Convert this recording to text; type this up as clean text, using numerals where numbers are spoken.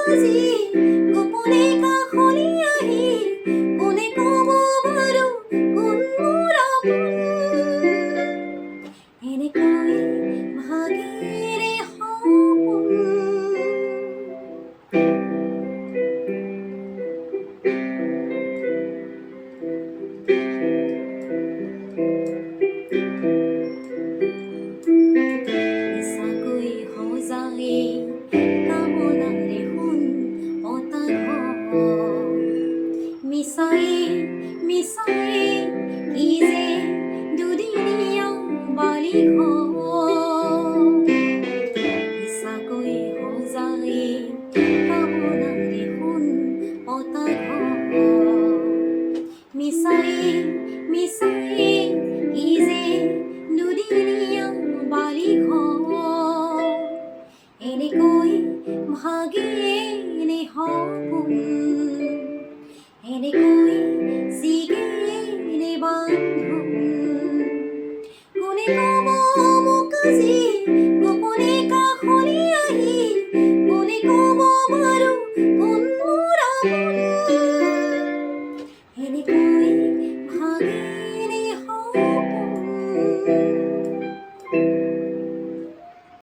আজি গোপনে কাষলৈ আহি কোনে ক'ব বাৰু কোন মোৰ আপোন এনেকৈ ভাগিৰে সপোন ইছাকৈ সজাই কামনাৰে সোণ পতা ঘৰ মিছাই মিছাই কি যে দুদিনীয়া বালি ঘৰ ইছাকৈ সজাই কামনাৰে সোণ পতা ঘৰ মিছাই মিছাই কি যে দুদিনীয়া বালি ঘৰ এনেকৈ ভাগিলে সপোন এনেকৈ ছিগিলে বান্ধোন কোনে ক'ব মোক আজি গোপনে কাষলৈ আহি কোনে ক'ব বাৰু কোন মোৰ আপোন এনেকৈ ভাগি